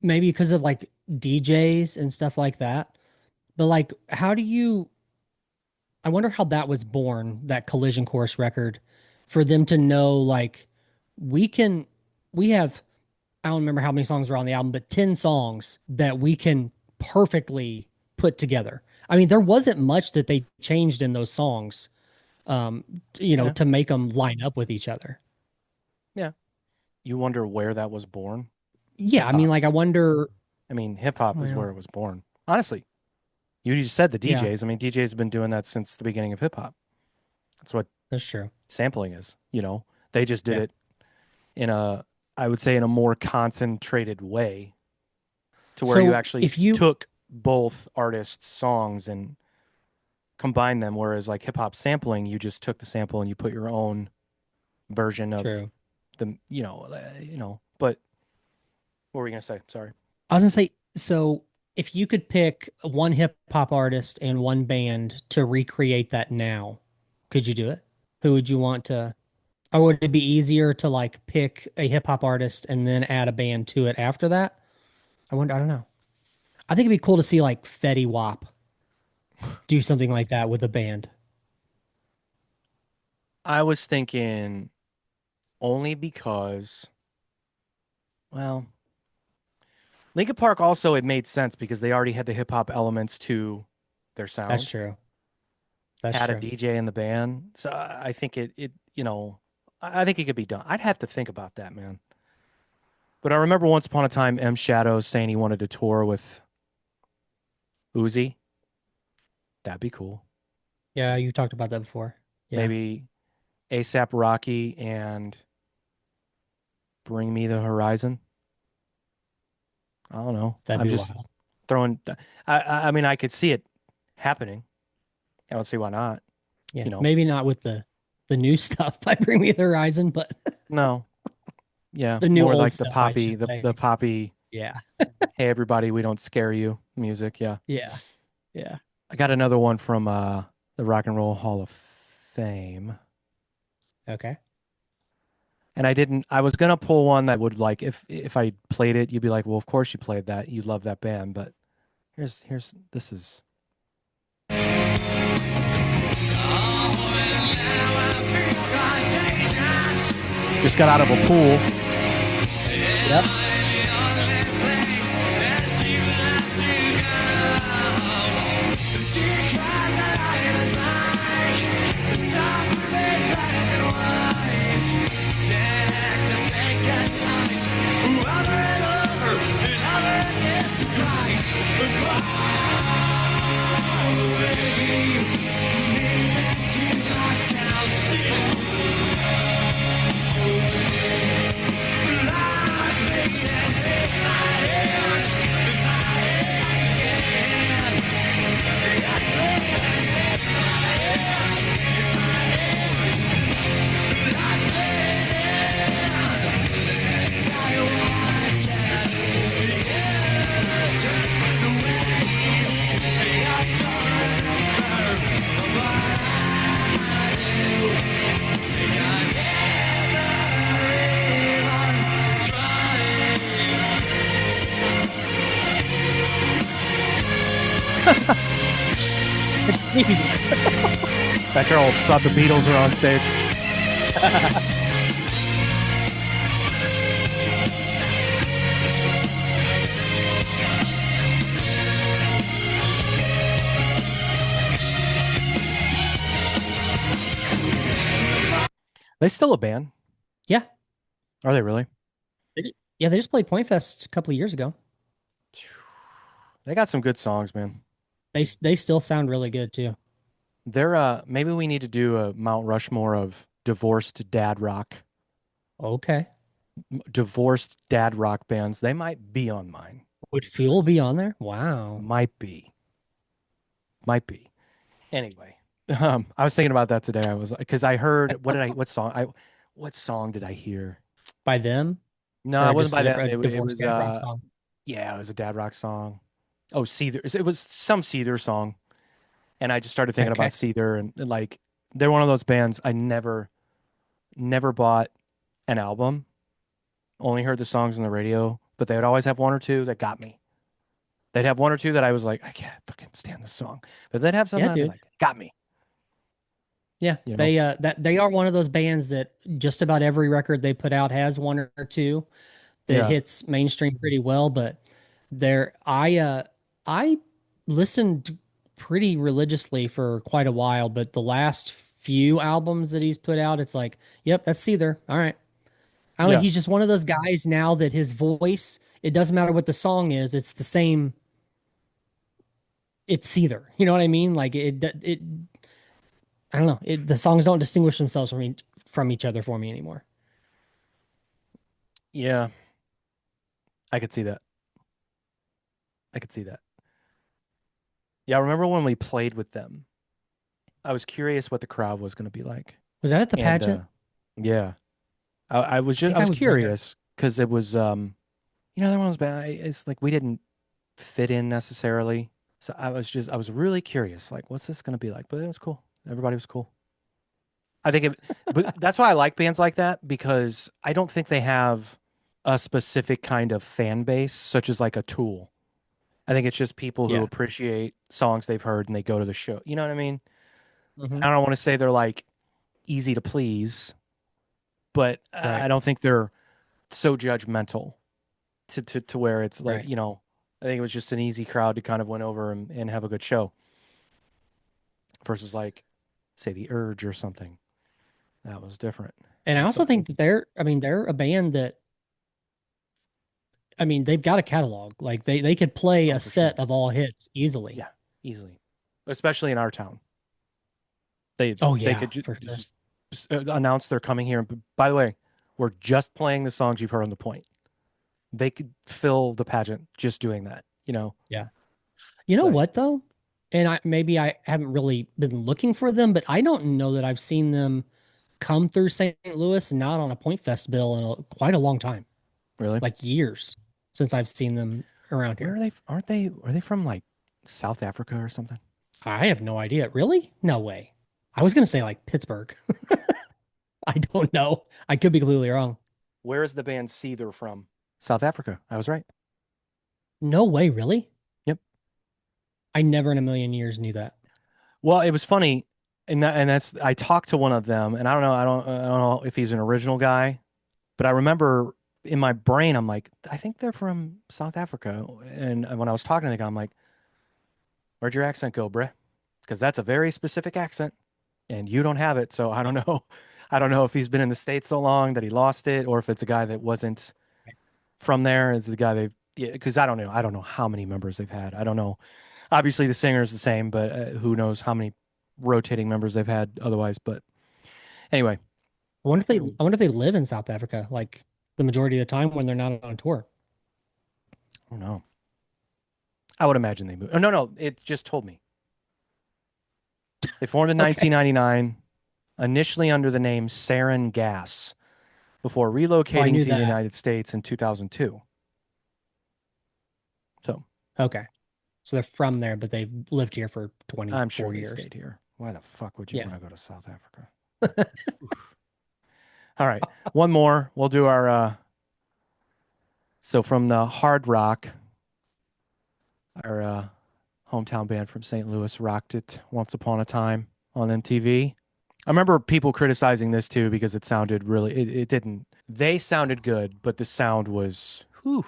maybe because of like DJs and stuff like that. But like, I wonder how that was born, that Collision Course record, for them to know like we have, I don't remember how many songs are on the album, but 10 songs that we can perfectly put together. I mean, there wasn't much that they changed in those songs, to make them line up with each other. Yeah. You wonder where that was born? Yeah, Hip-hop. I mean, like, I wonder. I mean, hip-hop is Well. where it was born. Honestly, you just said the DJs. Yeah. I mean, DJs have been doing that since the beginning of hip-hop. That's what That's true. sampling is, They just did it I would say in a more concentrated way to where So you actually if you- took both artists' songs and combined them, whereas like hip-hop sampling, you just took the sample and you put your own version of True. the, but what were you going to say? Sorry. I was gonna say, so if you could pick one hip hop artist and one band to recreate that now, could you do it? Who would you want to, or would it be easier to like pick a hip hop artist and then add a band to it after that? I don't know. I think it'd be cool to see like Fetty Wap do something like that with a band. I was thinking only because, well, Linkin Park also, it made sense because they already had the hip hop elements to their sound. That's true. That's had true. a DJ in the band. So I think I think it could be done. I'd have to think about that, man. But I remember once upon a time, M Shadows saying he wanted to tour with Uzi. That'd be cool. Yeah, you talked about that before. Yeah. Maybe ASAP Rocky and Bring Me the Horizon. I don't know. That'd I'm be just wild. throwing. I mean, I could see it happening. I don't see why not. Yeah, maybe not with the new stuff by Bring Me the Horizon, but no. Yeah, the new more old like the stuff, I poppy, should the say. poppy. Yeah. Hey, everybody, we don't scare you music. Yeah. Yeah. Yeah. I got another one from the Rock and Roll Hall of Fame. Okay. And I was gonna pull one that would, like, if I played it, you'd be like, well, of course you played that. You love that band, but this is just got out of a pool. Yep. That girl thought the Beatles were on stage. They still a band? Yeah. Are they really? Yeah, they just played Point Fest a couple of years ago. They got some good songs, man. They still sound really good too. They're maybe we need to do a Mount Rushmore of divorced dad rock. Okay. Divorced dad rock bands. They might be on mine. Would Fuel be on there? Wow. Might be. Might be. Anyway, I was thinking about that today. I was because I heard what song did I hear? By them No, it or wasn't just by them. a It divorced was dad rock song? yeah, it was a dad rock song. Oh, Seether. It was some Seether song, and I just started thinking about Okay. Seether and like they're one of those bands I never bought an album. Only heard the songs on the radio, but they would always have one or two that got me. They'd have one or two that I was like, I can't fucking stand this song. But they'd have something Yeah, I'd be dude. like, got me, Yeah, you know? they are one of those bands that just about every record they put out has one or two that Yeah. hits mainstream pretty well, but there I listened pretty religiously for quite a while, but the last few albums that he's put out, it's like, yep, that's Seether. All right. I don't know, Yeah. he's just one of those guys now that his voice, it doesn't matter what the song is, it's the same, it's Seether. You know what I mean? Like it I don't know. The songs don't distinguish themselves from each other for me anymore. Yeah. I could see that. I could see that. Yeah, I remember when we played with them. I was curious what the crowd was going to be like. Was that at the And pageant? yeah, I think I I was was there. curious because it was that one was bad. It's like we didn't fit in necessarily. So I was really curious, like, what's this going to be like? But it was cool. Everybody was cool. But that's why I like bands like that because I don't think they have a specific kind of fan base, such as like a Tool. I think it's just people who Yeah. appreciate songs they've heard and they go to the show. You know what I mean? Hmm. I don't want to say they're like easy to please, but Right. I don't think they're so judgmental to where it's like, Right. I think it was just an easy crowd to kind of win over and have a good show versus like, say, The Urge or something. That was different. And I also But think that they're a band that, they've got a catalog. Like they could play oh, a for sure. set of all hits easily. Yeah, easily. Especially in our town. They Oh they yeah, could for sure. just announce they're coming here. By the way, we're just playing the songs you've heard on the point. They could fill the pageant just doing that. Yeah. You It's know like, what though? And I haven't really been looking for them, but I don't know that I've seen them come through St. Louis and not on a Point Fest bill in quite a long time, really? like years since I've seen them around Where here. are they? Are they from like South Africa or something? I have no idea. Really? No way. I was gonna say like Pittsburgh. I don't know. I could be completely wrong. Where is the band Seether from? South Africa. I was right. No way, really? Yep. I never in a million years knew that. Well, it was funny, and that's I talked to one of them, and I don't know if he's an original guy, but I remember in my brain, I'm like, I think they're from South Africa, and when I was talking to the guy, I'm like, where'd your accent go, bruh? Because that's a very specific accent, and you don't have it, so I don't know. I don't know if he's been in the States so long that he lost it, or if it's a guy that wasn't from there. It's the guy they, yeah, because I don't know. I don't know how many members they've had. I don't know. Obviously, the singer is the same, but who knows how many rotating members they've had otherwise. But anyway, I wonder if they live in South Africa like the majority of the time when they're not on tour. I don't know. I would imagine they moved. Oh, no, no. It just told me. They formed in Okay. 1999, initially under the name Sarin Gas, before Oh, I relocating knew to the that. United States in 2002. So Okay. So they're from there, but they've lived here for I'm sure 24 they years. stayed here. Why the fuck would you Yeah. want to go to South Africa? All right. One more. We'll do our so from the hard rock, our hometown band from St. Louis, rocked it once upon a time on MTV. I remember people criticizing this too because it sounded really, it didn't. They sounded good, but the sound was, whew.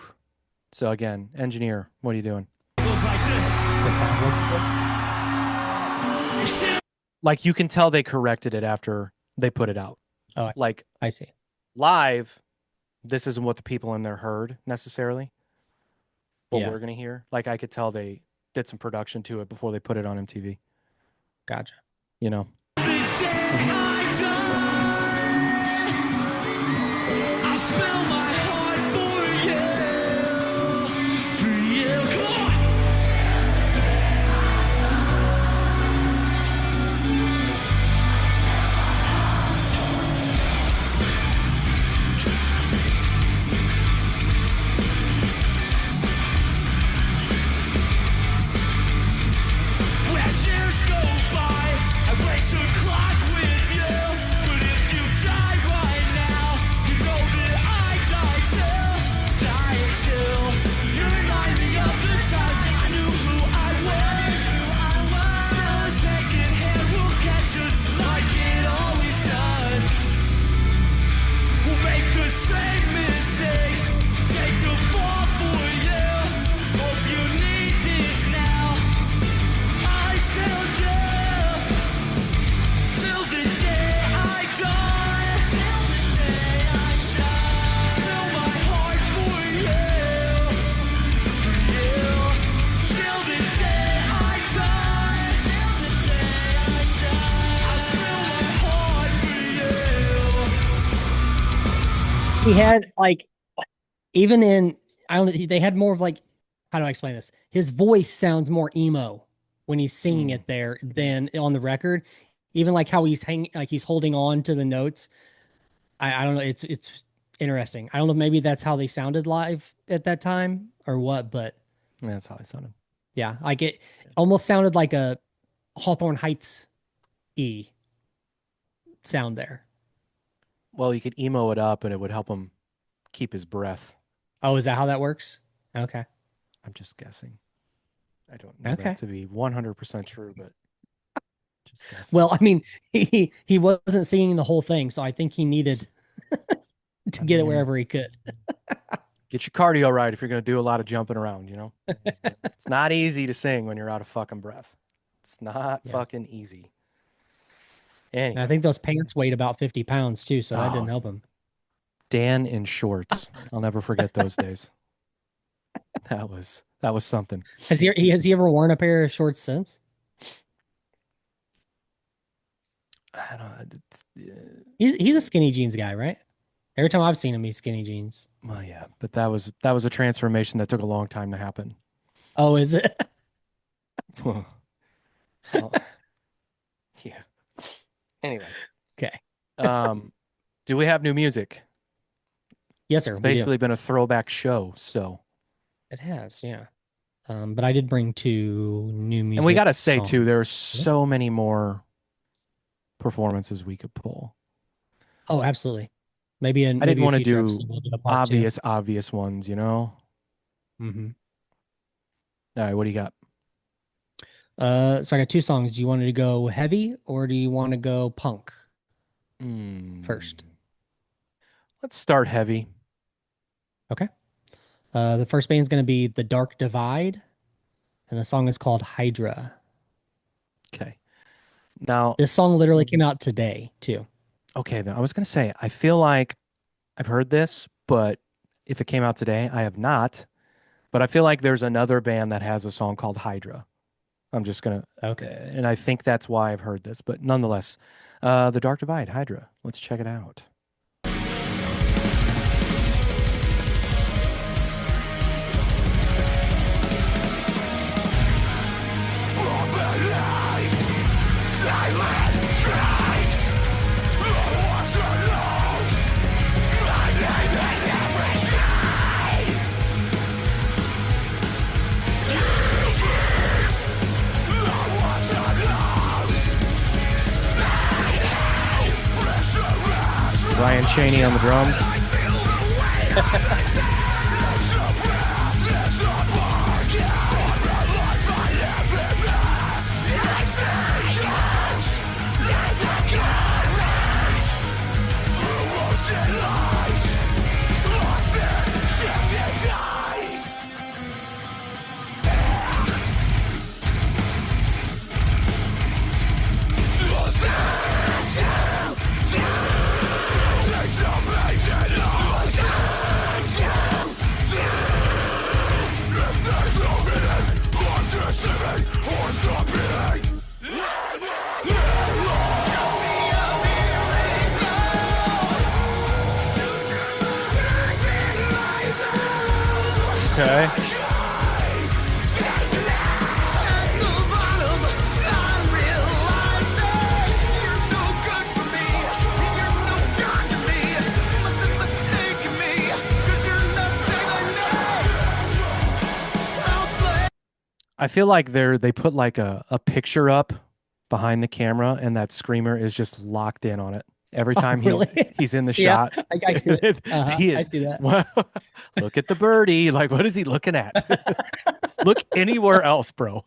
So again, engineer, what are you doing? Goes like this. The sound was good. Like you can tell they corrected it after they put it out. Oh, Like I see. live, this isn't what the people in there heard necessarily. What Yeah. we're going to hear. Like I could tell they did some production to it before they put it on MTV. Gotcha. You know? The day I die, I'll spell my heart for you, come on. As years go by, I race the clock with you. But if you die right now, you know that I die too. You remind me of the time I knew who I was. Still a second hand will catch us like it always does. We'll make the same mistakes, take the fall for you. Hope you need this now. I still do. Till the day I die. Till the day I die. Still my heart for you. For you. Till the day I die. Till the day I die. I still my heart for you. He had like, even in, I don't know, they had more of like, how do I explain this? His voice sounds more emo when he's singing it there than on the record. Even like how he's hanging, like he's holding on to the notes. I don't know. It's interesting. I don't know. Maybe that's how they sounded live at that time or what, but Yeah, that's how I sounded. yeah, like it almost sounded like a Hawthorne Heights E sound there. Well, you could emo it up and it would help him keep his breath. Oh, is that how that works? Okay. I'm just guessing. I don't know Okay. that to be 100% true, but just guessing. Well, I mean, he wasn't singing the whole thing, so I think he needed to get it wherever he could. Get your cardio right if you're going to do a lot of jumping around, you know? It's not easy to sing when you're out of fucking breath. It's not fucking easy. And Anyway, I think those pants weighed about 50 pounds too, so that didn't help him. Dan in shorts. I'll never forget those days. That was something. Has he ever worn a pair of shorts since? I don't know. He's a skinny jeans guy, right? Every time I've seen him, he's skinny jeans. Well, yeah, but that was a transformation that took a long time to happen. Oh, is it? Well, yeah. Anyway, Okay. do we have new music? Yes, sir. It's we do. basically been a throwback show, so. It has, yeah. But I did bring 2 new music. And we got to say songs. too, there's so many more performances we could pull. Oh, absolutely. Maybe I didn't want to do obvious ones, you know? Mm-hmm. All right, what do you got? So I got 2 songs. Do you want to go heavy or do you want to go punk first? Let's start heavy. Okay. The first band's going to be The Dark Divide, and the song is called Hydra. Okay. Now, This song literally came out today, too. okay, then I was going to say, I feel like I've heard this, but if it came out today, I have not. But I feel like there's another band that has a song called Hydra. I'm just going to, Okay. and I think that's why I've heard this. But nonetheless, The Dark Divide, Hydra. Let's check it out. Ryan Chaney on the drums. Okay. I feel like they put like a picture up behind the camera and that screamer is just locked in on it. Every Oh, time really? he's in the Yeah, shot, I see it. he I is. see that. Well, look at the birdie. Like, what is he looking at? Look anywhere else, bro.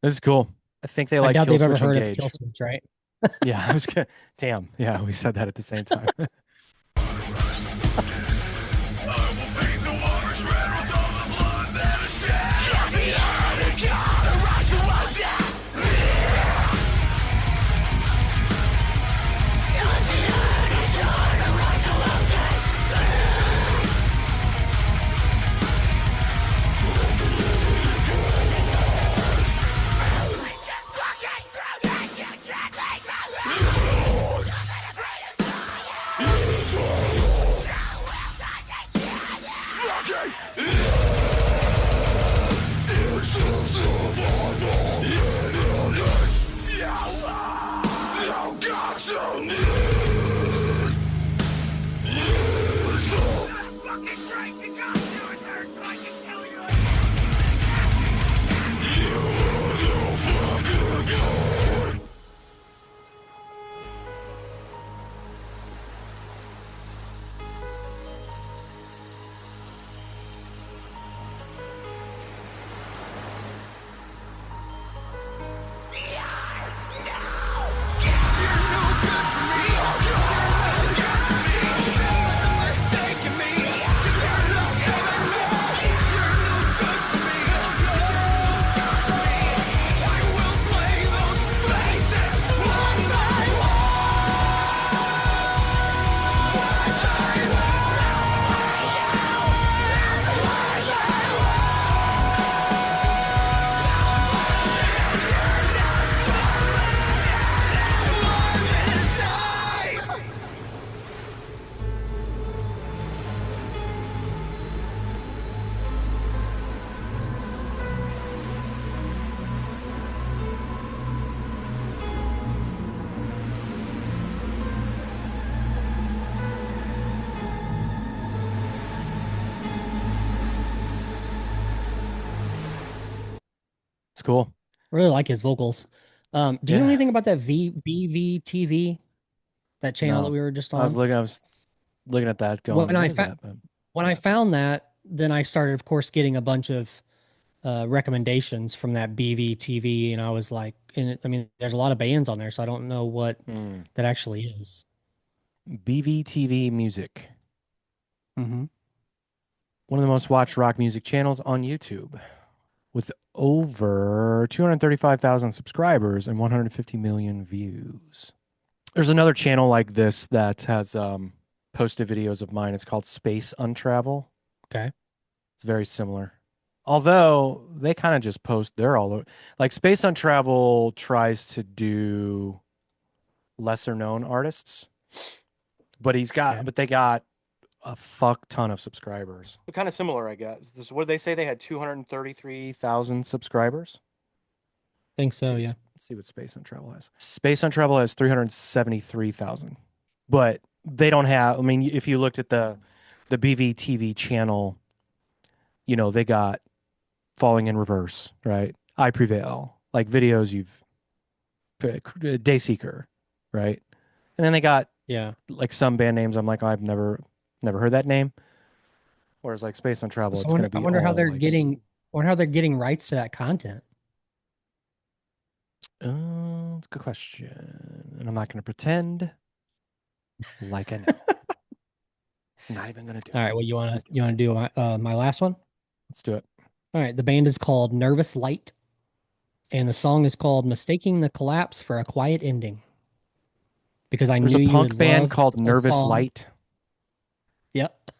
This is cool. I think they I like doubt Kill they've ever Switch heard of Kill Engage. Switch, right? Yeah, I was gonna. Damn. Yeah, we said that at the same time. It's cool. Really like his vocals. Do you know Yeah. anything about that BVTV, that channel that No, we were just I was on? looking. I was looking at that, going, When "What I is fa that?" But when I found that, then I started, of course, getting a bunch of recommendations from that BVTV, and I was like, and I mean, there's a lot of bands on there, so I don't know what hmm. that actually is. BVTV Music, Mm-hmm. one of the most watched rock music channels on YouTube, with over 235,000 subscribers and 150 million views. There's another channel like this that has posted videos of mine. It's called Space Untravel. Okay. It's very similar. Although they kind of just post, they're all over. Like Space Untravel tries to do lesser known artists, but Okay. they got a fuck ton of subscribers. So kind of similar, I guess. What did they say? They had 233,000 subscribers. Think so, yeah. Let's see what Space on Travel has. Space on Travel has 373,000. But they don't have, I mean, if you looked at the BVTV channel, you know, they got Falling in Reverse, right? I Prevail, like videos you've Dayseeker, right? And then they got Yeah. like some band names I'm like, oh, I've never heard that name. Whereas like Space on Travel, So it's going to I be wonder how all they're like, getting I wonder how they're getting rights to that content. it's a good question. And I'm not going to pretend like I know. Not even going to do All it. right, well, you wanna do my last one? Let's do it. All right, the band is called Nervous Light, and the song is called "Mistaking the Collapse for a Quiet Ending." Because I There's knew a you would punk band love called the Nervous song. Light. Yep.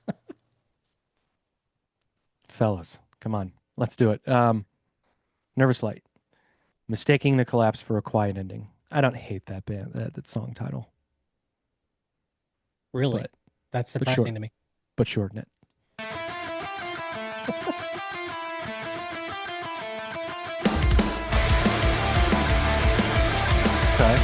Fellas, come on. Let's do it. Nervous Light. Mistaking the Collapse for a Quiet Ending. I don't hate that band, that song title, Really? but That's but short, surprising to me. but shorten it. Okay.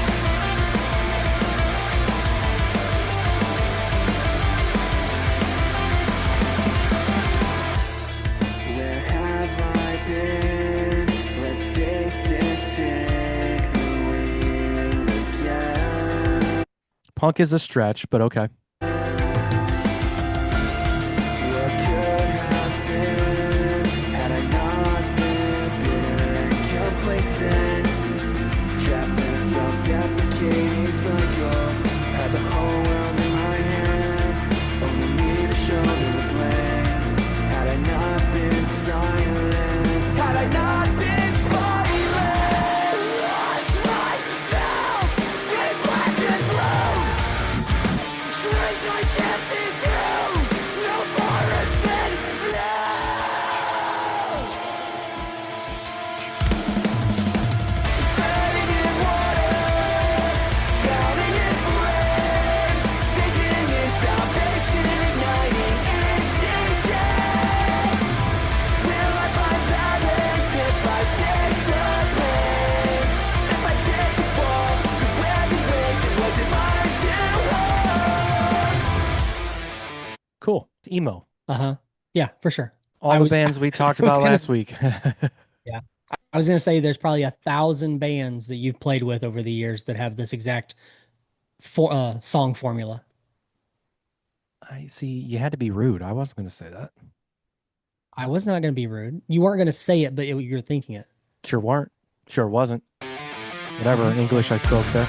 Where have I been? Let's taste this, take the wheel again. Punk is a stretch, but okay. What could have been had I not been bitter and complacent? Trapped in a self-deprecating cycle. Had the whole world in my hands, only me to shoulder the blame. Had I not been silent, had I not been spineless, lost myself in black and blue. Trees I can't see through, no forested blue. Burning in water, drowning in flame, sinking in salvation, igniting in DJ. Will I find balance if I face the pain? If I take the fall to wear the weight that wasn't mine to hold? Cool. It's emo. Uh-huh. Yeah, for sure. All I the was bands we talked I was about gonna last week. yeah. I was gonna say there's probably 1,000 bands that you've played with over the years that have this exact song formula. I see. You had to be rude. I wasn't going to say that. I was not gonna be rude. You weren't gonna say it, but you're thinking it. Sure weren't. Sure wasn't. Whatever English I spoke there.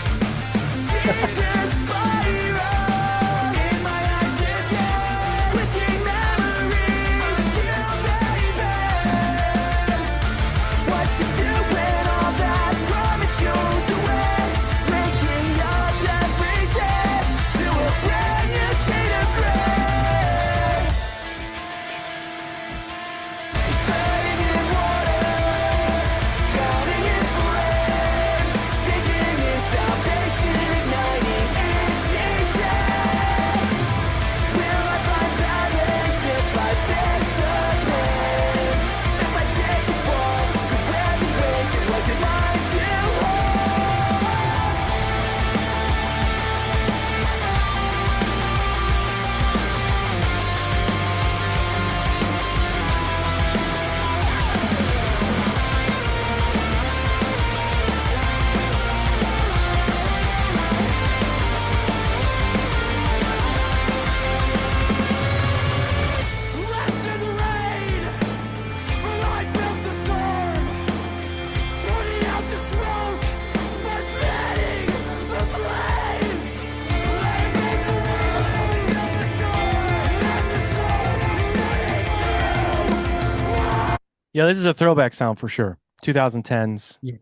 Yeah, this is a throwback sound for sure. 2010s, Yeah.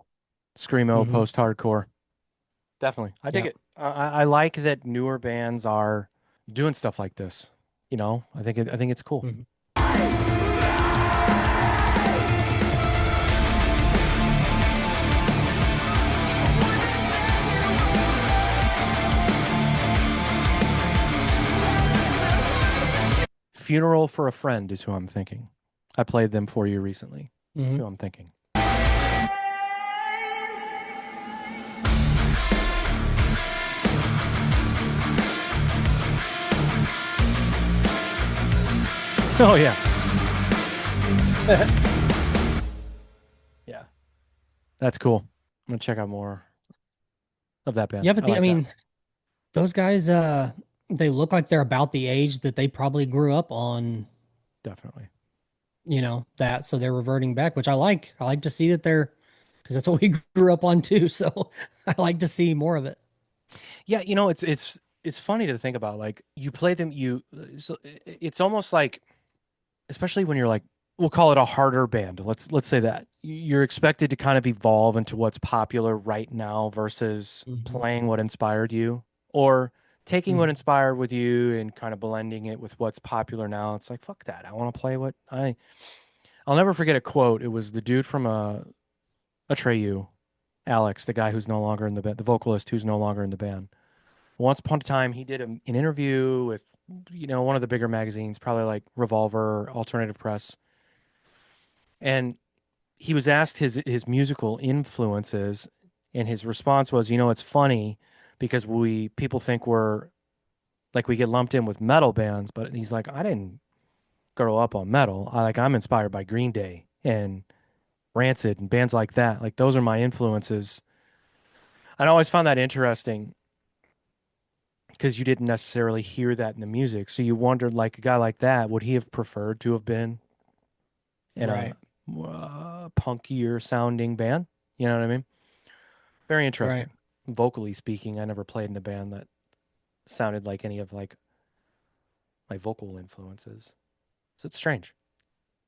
screamo, Mhm. post-hardcore. Definitely, I dig Yeah. it. I like that newer bands are doing stuff like this. You know, I think it's cool. Mhm. Funeral for a Friend is who I'm thinking. I played them for you recently. That's Mhm. who I'm thinking. Oh yeah. Yeah. That's cool. I'm gonna check out more of that band. Yeah, but I I like that. mean, those guys, they look like they're about the age that they probably grew up on, Definitely. that. So they're reverting back, which I like. I like to see that they're, because that's what we grew up on too. So I like to see more of it. Yeah, it's funny to think about. Like you play them, so it's almost like, especially when you're like, we'll call it a harder band. Let's say that you're expected to kind of evolve into what's popular right now versus Hmm. playing what inspired you, or taking what Hmm. inspired with you and kind of blending it with what's popular now. It's like fuck that. I want to play what I. I'll never forget a quote. It was the dude from Atreyu, Alex, the guy who's no longer in the band, the vocalist who's no longer in the band. Once upon a time, he did an interview with, one of the bigger magazines, probably like Revolver, Alternative Press, and he was asked his musical influences, and his response was, it's funny because we people think we're like we get lumped in with metal bands, but he's like, I didn't grow up on metal. I'm inspired by Green Day and Rancid and bands like that. Like those are my influences. I always found that interesting because you didn't necessarily hear that in the music. So you wondered, like a guy like that, would he have preferred to have been in Right. a punkier sounding band? You know what I mean? Very Right. interesting. Vocally speaking, I never played in a band that sounded like any of like my vocal influences. So it's strange.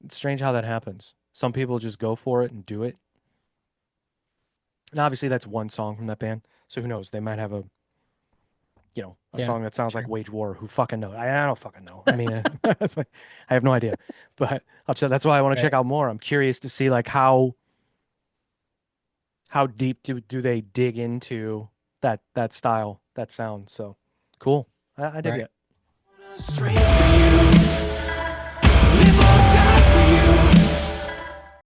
It's strange how that happens. Some people just go for it and do it. And obviously that's one song from that band. So who knows? They might have a Yeah. song that sounds like Sure. Wage War. Who fucking knows? I don't fucking know. I mean, it's like, I have no idea. But that's why I want to check Right. out more. I'm curious to see like how deep do they dig into that style, that sound. So cool. I dig Right. it. Straight for